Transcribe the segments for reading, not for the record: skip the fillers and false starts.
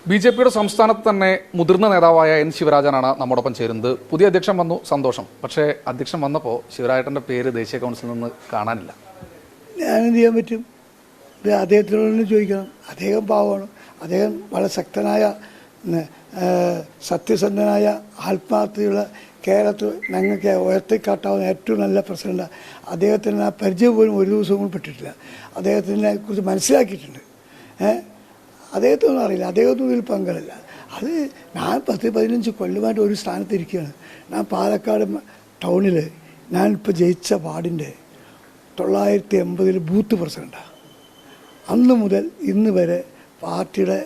ബി.ജെ.പിയുടെ സംസ്ഥാനത്ത് തന്നെ മുതിർന്ന നേതാവായ എൻ ശിവരാജനാണ് നമ്മോടൊപ്പം ചേരുന്നത്. പുതിയ അധ്യക്ഷൻ വന്നു, സന്തോഷം. പക്ഷേ അധ്യക്ഷൻ വന്നപ്പോൾ ശിവരാജൻ്റെ പേര് ദേശീയ കൗൺസിലിൽ നിന്ന് കാണാനില്ല. ഞാനെന്ത് ചെയ്യാൻ പറ്റും? ഇത് അദ്ദേഹത്തിനോട് ചോദിക്കണം. അദ്ദേഹം പാവമാണ്. അദ്ദേഹം വളരെ ശക്തനായ സത്യസന്ധനായ ആത്മാർത്ഥതയുള്ള കേരളത്തിൽ ഞങ്ങൾക്ക് ഉയർത്തിക്കാട്ടാവുന്ന ഏറ്റവും നല്ല പ്രസിഡന്റ്. അദ്ദേഹത്തിന് ആ പരിചയം പോലും ഒരു ദിവസവും കൂടി പെട്ടിട്ടില്ല. അദ്ദേഹത്തിനെ കുറിച്ച് മനസ്സിലാക്കിയിട്ടുണ്ട്. അദ്ദേഹത്തൊന്നും അറിയില്ല, അദ്ദേഹത്തൊന്നും ഇതിൽ പങ്കളില്ല. അത് ഞാൻ 10-15 കൊല്ലമായിട്ട് ഒരു സ്ഥാനത്തിരിക്കുകയാണ്. ഞാൻ പാലക്കാട് ടൗണിൽ ഞാനിപ്പോൾ ജയിച്ച വാർഡിൻ്റെ 980 ബൂത്ത് പ്രസിഡൻ്റാണ്. അന്ന് മുതൽ ഇന്ന് വരെ പാർട്ടിയുടെ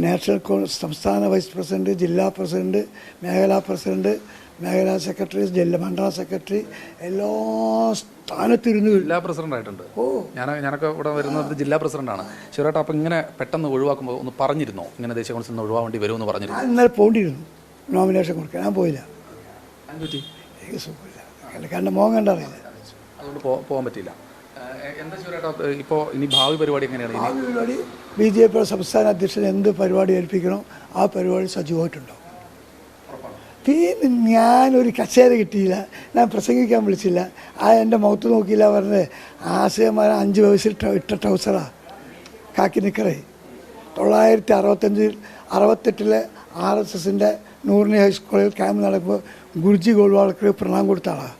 നാഷണൽ കോൺഗ്രസ് സംസ്ഥാന വൈസ് പ്രസിഡന്റ്, ജില്ലാ പ്രസിഡന്റ്, മേഖലാ പ്രസിഡന്റ്, മേഖലാ സെക്രട്ടറി, ജില്ലാ മണ്ഡല സെക്രട്ടറി, എല്ലാ സ്ഥാനത്തിരുന്ന് ജില്ലാ പ്രസിഡന്റ് ആയിട്ടുണ്ട്. ഞാനൊക്കെ ഇവിടെ വരുന്നത് ജില്ലാ പ്രസിഡന്റാണ്. ശിവരാട്ട, അപ്പം ഇങ്ങനെ പെട്ടെന്ന് ഒഴിവാക്കുമ്പോൾ ഒന്ന് പറഞ്ഞിരുന്നോ ഇങ്ങനെ ദേശീയ കൗൺസിൽ നിന്ന് ഒഴിവാവേണ്ടി വരുമെന്ന് പറഞ്ഞിരുന്നു? ഞാൻ ഇന്നലെ പോകേണ്ടിയിരുന്നു നോമിനേഷൻ കൊടുക്കാൻ. ഞാൻ പോയില്ല. എനിക്ക് സുഖമില്ല. കാരണം മോഹൻ കണ്ടറിയില്ല, അതുകൊണ്ട് പോകാൻ പറ്റിയില്ല. എന്താ ശിവരാട്ട ഇപ്പോൾ ഇനി ഭാവി പരിപാടി എങ്ങനെയാണ്? ഭാവി പരിപാടി ബി.ജെ.പിയുടെ സംസ്ഥാന അധ്യക്ഷൻ എന്ത് പരിപാടി ഏൽപ്പിക്കണോ ആ പരിപാടി സജീവമായിട്ടുണ്ടാവും. പിന്നെ ഞാനൊരു കസേര കിട്ടിയില്ല, ഞാൻ പ്രസംഗിക്കാൻ വിളിച്ചില്ല, എൻ്റെ മുഖത്ത് നോക്കിയില്ല പറഞ്ഞത് ആശയമാർ 5 വയസ്സിൽ ഇട്ട ട്രൗസറാണ്, കാക്കി നിക്കറേ. 1968 RSSൻ്റെ നൂറിനി ഹൈസ്കൂളിൽ ക്യാമ്പ് നടക്കുമ്പോൾ ഗുരുജി ഗോൾവാൾക്കർ പ്രണാം കൊടുത്ത ആളാണ്.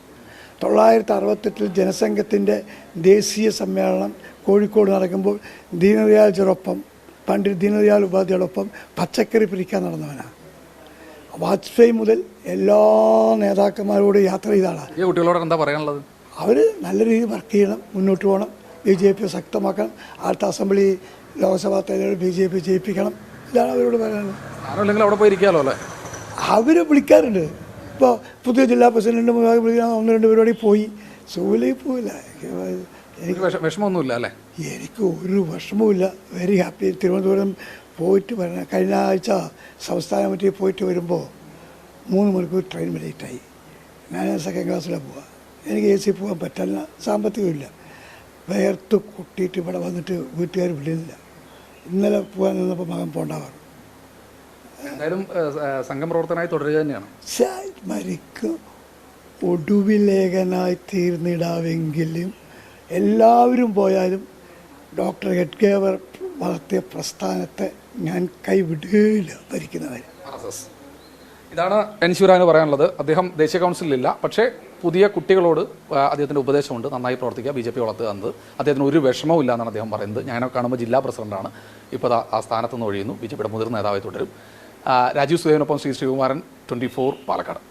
1968 ജനസംഘത്തിൻ്റെ ദേശീയ സമ്മേളനം കോഴിക്കോട് നടക്കുമ്പോൾ ദീനദയാൽജിയോടൊപ്പം, പണ്ഡിറ്റ് ദീനദയാൽ ഉപാധ്യായോടൊപ്പം പച്ചക്കറി പിരിക്കാൻ നടന്നവനാണ്. വാജ്പേയി മുതൽ എല്ലാ നേതാക്കന്മാരോട് യാത്ര ചെയ്ത ആളാണ്. ഈ കുട്ടികളോട് എന്താ പറയാനുള്ളത്? അവർ നല്ല രീതിയിൽ വർക്ക് ചെയ്യണം, മുന്നോട്ട് പോകണം, ബി.ജെ.പി ശക്തമാക്കണം, അടുത്ത അസംബ്ലി ലോക്സഭാ തെരഞ്ഞെടുപ്പ് ബി.ജെ.പി ജയിപ്പിക്കണം. ഇതാണ് അവരോട് പറയാനുള്ളത്. അല്ലെങ്കിൽ അവിടെ പോയിരിക്കാമല്ലോ അല്ലേ? അവർ വിളിക്കാറുണ്ട്. ഇപ്പോൾ പുതിയ ജില്ലാ പ്രസിഡന്റ് വിളിക്കാൻ 1-2 പരിപാടി പോയി. സുഖിലേക്ക് പോയില്ല. എനിക്ക് വിഷമമൊന്നുമില്ല അല്ലേ? എനിക്ക് ഒരു വിഷമവുമില്ല. Very happy. തിരുവനന്തപുരം പോയിട്ട് വരണം. കഴിഞ്ഞ ആഴ്ച സംസ്ഥാന കമ്മിറ്റി പോയിട്ട് വരുമ്പോൾ 3 മണിക്കൂർ ട്രെയിൻ ലേറ്റായി. ഞാൻ 2nd ക്ലാസ്സിലാണ് പോവുക. എനിക്ക് AC പോകാൻ പറ്റില്ല, സാമ്പത്തികമില്ല. വേർത്ത് കുട്ടിയിട്ട് ഇവിടെ വന്നിട്ട് വീട്ടുകാർ വിടുന്നില്ല. ഇന്നലെ പോകാൻ നിന്നപ്പോൾ മകൻ പോണ്ടാവാറ്. എന്തായാലും സംഘം പ്രവർത്തനമായി തുടരുക തന്നെയാണ്. മരിക്കും ഒടുവിലേഖനായി തീർന്നിടാവെങ്കിലും എല്ലാവരും പോയാലും ഡോക്ടർ എഡ്ഗേവർ വളർത്തിയ പ്രസ്ഥാനത്തെ ഞാൻ കൈവിടുകയില്ല ഭരിക്കുന്നവർ. ഇതാണ് എൻ ശിവരാജന് പറയാനുള്ളത്. അദ്ദേഹം ദേശീയ കൗൺസിലില്ല, പക്ഷേ പുതിയ കുട്ടികളോട് അദ്ദേഹത്തിൻ്റെ ഉപദേശമുണ്ട്, നന്നായി പ്രവർത്തിക്കുക, ബി.ജെ.പി വളർത്തുക എന്നത്. അദ്ദേഹത്തിന് ഒരു വിഷമവും ഇല്ല എന്നാണ് അദ്ദേഹം പറയുന്നത്. ഞാനൊക്കെ കാണുമ്പോൾ ജില്ലാ പ്രസിഡന്റാണ്, ഇപ്പോൾ ആ സ്ഥാനത്ത് നിന്ന് ഒഴിയുന്നു, ബി.ജെ.പിയുടെ മുതിർന്ന നേതാവായി തുടരും. രാജീവ് സുദേവിനൊപ്പം ശ്രീകുമാരൻ, 24 പാലക്കാട്.